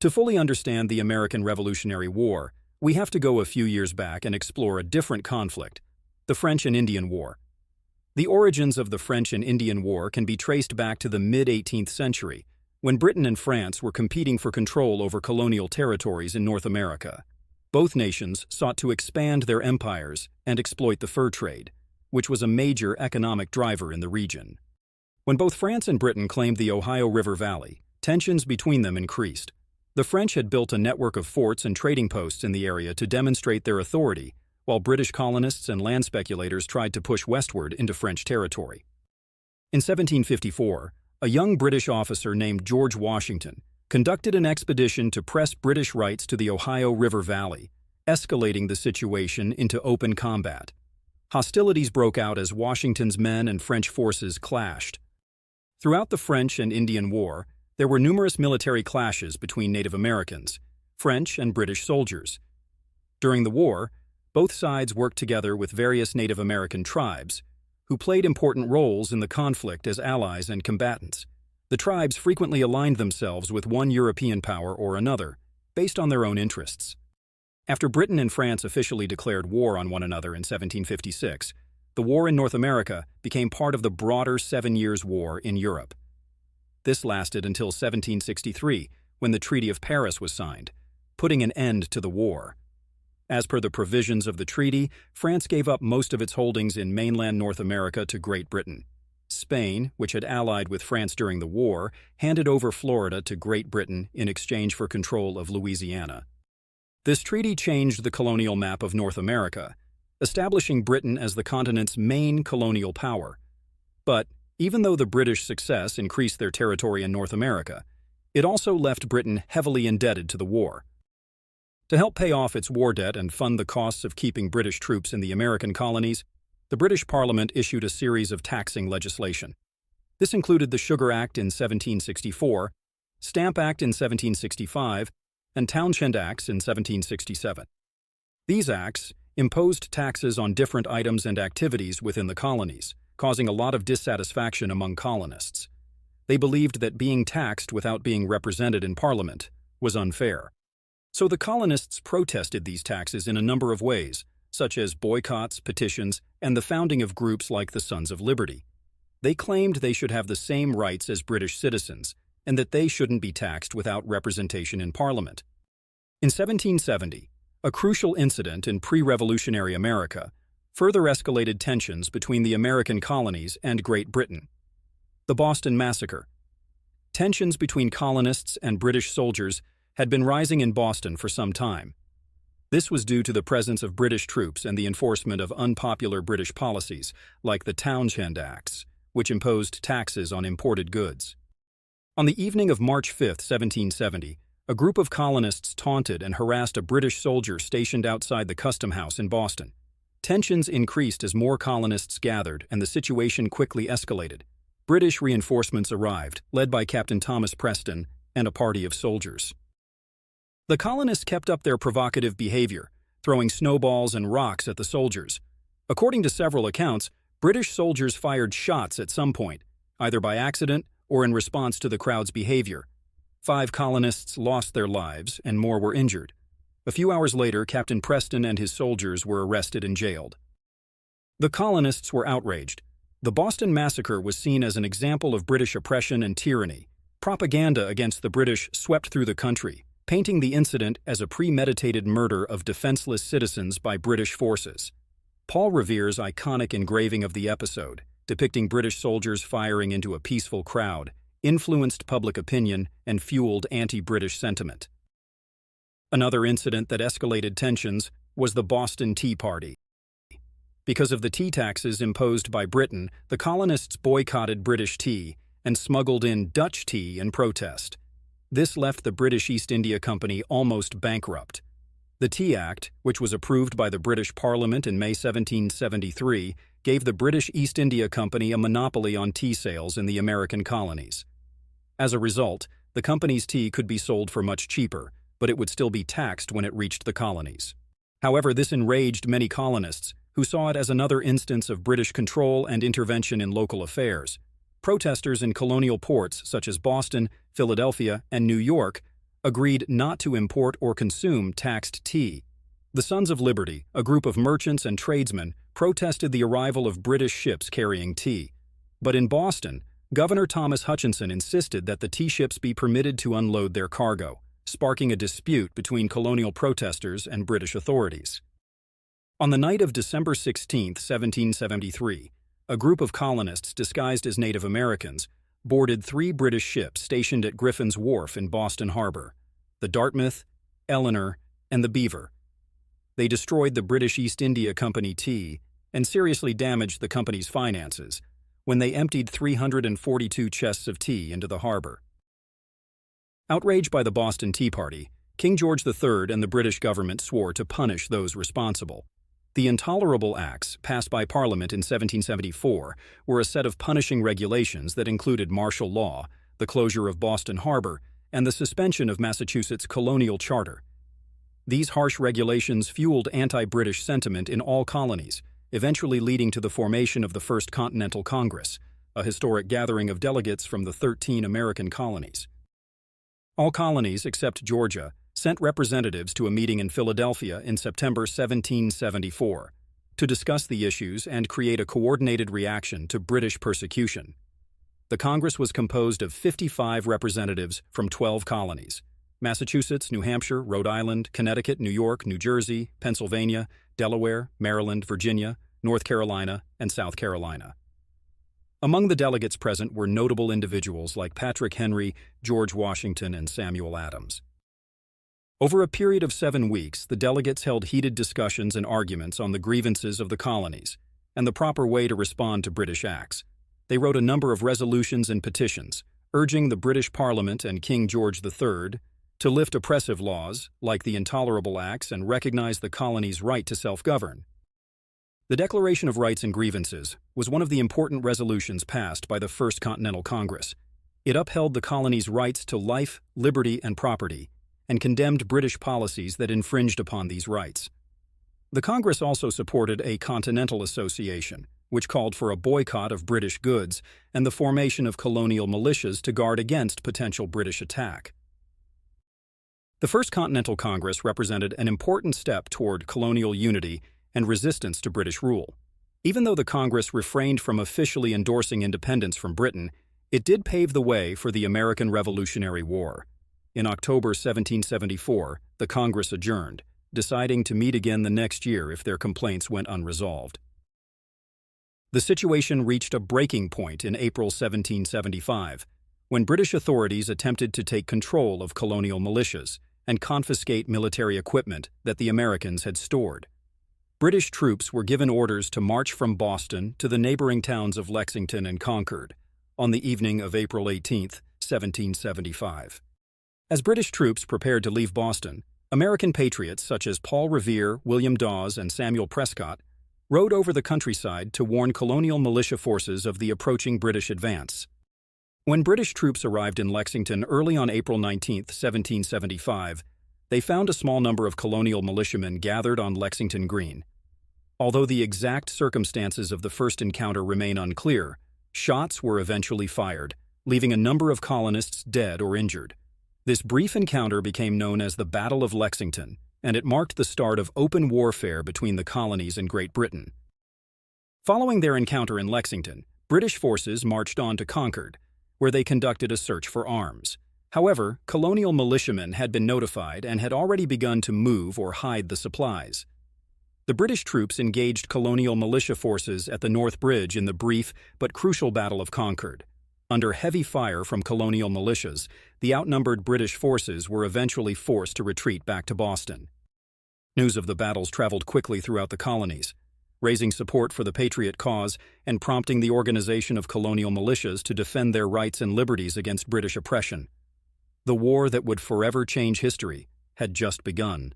To fully understand the American Revolutionary War, we have to go a few years back and explore a different conflict, the French and Indian War. The origins of the French and Indian War can be traced back to the mid-18th century, when Britain and France were competing for control over colonial territories in North America. Both nations sought to expand their empires and exploit the fur trade, which was a major economic driver in the region. When both France and Britain claimed the Ohio River Valley, tensions between them increased. The French had built a network of forts and trading posts in the area to demonstrate their authority, while British colonists and land speculators tried to push westward into French territory. In 1754, a young British officer named George Washington conducted an expedition to press British rights to the Ohio River Valley, escalating the situation into open combat. Hostilities broke out as Washington's men and French forces clashed. Throughout the French and Indian War, there were numerous military clashes between Native Americans, French, and British soldiers. During the war, both sides worked together with various Native American tribes, who played important roles in the conflict as allies and combatants. The tribes frequently aligned themselves with one European power or another, based on their own interests. After Britain and France officially declared war on one another in 1756, the war in North America became part of the broader 7 Years' War in Europe. This lasted until 1763, when the Treaty of Paris was signed, putting an end to the war. As per the provisions of the treaty, France gave up most of its holdings in mainland North America to Great Britain. Spain, which had allied with France during the war, handed over Florida to Great Britain in exchange for control of Louisiana. This treaty changed the colonial map of North America, establishing Britain as the continent's main colonial power. But even though the British success increased their territory in North America, it also left Britain heavily indebted to the war. To help pay off its war debt and fund the costs of keeping British troops in the American colonies, the British Parliament issued a series of taxing legislation. This included the Sugar Act in 1764, Stamp Act in 1765, and Townshend Acts in 1767. These acts imposed taxes on different items and activities within the colonies, causing a lot of dissatisfaction among colonists. They believed that being taxed without being represented in Parliament was unfair. So the colonists protested these taxes in a number of ways, such as boycotts, petitions, and the founding of groups like the Sons of Liberty. They claimed they should have the same rights as British citizens, and that they shouldn't be taxed without representation in Parliament. In 1770, a crucial incident in pre-revolutionary America further escalated tensions between the American colonies and Great Britain. The Boston Massacre. Tensions between colonists and British soldiers had been rising in Boston for some time. This was due to the presence of British troops and the enforcement of unpopular British policies, like the Townshend Acts, which imposed taxes on imported goods. On the evening of March 5, 1770, a group of colonists taunted and harassed a British soldier stationed outside the Custom House in Boston. Tensions increased as more colonists gathered, and the situation quickly escalated. British reinforcements arrived, led by Captain Thomas Preston and a party of soldiers. The colonists kept up their provocative behavior, throwing snowballs and rocks at the soldiers. According to several accounts, British soldiers fired shots at some point, either by accident or in response to the crowd's behavior. 5 colonists lost their lives, and more were injured. A few hours later, Captain Preston and his soldiers were arrested and jailed. The colonists were outraged. The Boston Massacre was seen as an example of British oppression and tyranny. Propaganda against the British swept through the country, painting the incident as a premeditated murder of defenseless citizens by British forces. Paul Revere's iconic engraving of the episode, depicting British soldiers firing into a peaceful crowd, influenced public opinion and fueled anti-British sentiment. Another incident that escalated tensions was the Boston Tea Party. Because of the tea taxes imposed by Britain, the colonists boycotted British tea and smuggled in Dutch tea in protest. This left the British East India Company almost bankrupt. The Tea Act, which was approved by the British Parliament in May 1773, gave the British East India Company a monopoly on tea sales in the American colonies. As a result, the company's tea could be sold for much cheaper, but it would still be taxed when it reached the colonies. However, this enraged many colonists, who saw it as another instance of British control and intervention in local affairs. Protesters in colonial ports such as Boston, Philadelphia, and New York agreed not to import or consume taxed tea. The Sons of Liberty, a group of merchants and tradesmen, protested the arrival of British ships carrying tea. But in Boston, Governor Thomas Hutchinson insisted that the tea ships be permitted to unload their cargo, sparking a dispute between colonial protesters and British authorities. On the night of December 16, 1773, a group of colonists disguised as Native Americans boarded 3 British ships stationed at Griffin's Wharf in Boston Harbor: the Dartmouth, Eleanor, and the Beaver. They destroyed the British East India Company tea and seriously damaged the company's finances when they emptied 342 chests of tea into the harbor. Outraged by the Boston Tea Party, King George III and the British government swore to punish those responsible. The Intolerable Acts, passed by Parliament in 1774, were a set of punishing regulations that included martial law, the closure of Boston Harbor, and the suspension of Massachusetts' colonial charter. These harsh regulations fueled anti-British sentiment in all colonies, eventually leading to the formation of the First Continental Congress, a historic gathering of delegates from the 13 American colonies. All colonies, except Georgia, sent representatives to a meeting in Philadelphia in September 1774 to discuss the issues and create a coordinated reaction to British persecution. The Congress was composed of 55 representatives from 12 colonies: Massachusetts, New Hampshire, Rhode Island, Connecticut, New York, New Jersey, Pennsylvania, Delaware, Maryland, Virginia, North Carolina, and South Carolina. Among the delegates present were notable individuals like Patrick Henry, George Washington, and Samuel Adams. Over a period of 7 weeks, the delegates held heated discussions and arguments on the grievances of the colonies and the proper way to respond to British acts. They wrote a number of resolutions and petitions, urging the British Parliament and King George III to lift oppressive laws, like the Intolerable Acts, and recognize the colony's right to self-govern. The Declaration of Rights and Grievances was one of the important resolutions passed by the First Continental Congress. It upheld the colony's rights to life, liberty, and property, and condemned British policies that infringed upon these rights. The Congress also supported a Continental Association, which called for a boycott of British goods and the formation of colonial militias to guard against potential British attack. The First Continental Congress represented an important step toward colonial unity and resistance to British rule. Even though the Congress refrained from officially endorsing independence from Britain, it did pave the way for the American Revolutionary War. In October 1774, the Congress adjourned, deciding to meet again the next year if their complaints went unresolved. The situation reached a breaking point in April 1775, when British authorities attempted to take control of colonial militias and confiscate military equipment that the Americans had stored. British troops were given orders to march from Boston to the neighboring towns of Lexington and Concord on the evening of April 18, 1775. As British troops prepared to leave Boston, American patriots such as Paul Revere, William Dawes, and Samuel Prescott rode over the countryside to warn colonial militia forces of the approaching British advance. When British troops arrived in Lexington early on April 19, 1775, they found a small number of colonial militiamen gathered on Lexington Green. Although the exact circumstances of the first encounter remain unclear, shots were eventually fired, leaving a number of colonists dead or injured. This brief encounter became known as the Battle of Lexington, and it marked the start of open warfare between the colonies and Great Britain. Following their encounter in Lexington, British forces marched on to Concord, where they conducted a search for arms. However, colonial militiamen had been notified and had already begun to move or hide the supplies. The British troops engaged colonial militia forces at the North Bridge in the brief but crucial Battle of Concord. Under heavy fire from colonial militias, the outnumbered British forces were eventually forced to retreat back to Boston. News of the battles traveled quickly throughout the colonies, raising support for the Patriot cause and prompting the organization of colonial militias to defend their rights and liberties against British oppression. The war that would forever change history had just begun.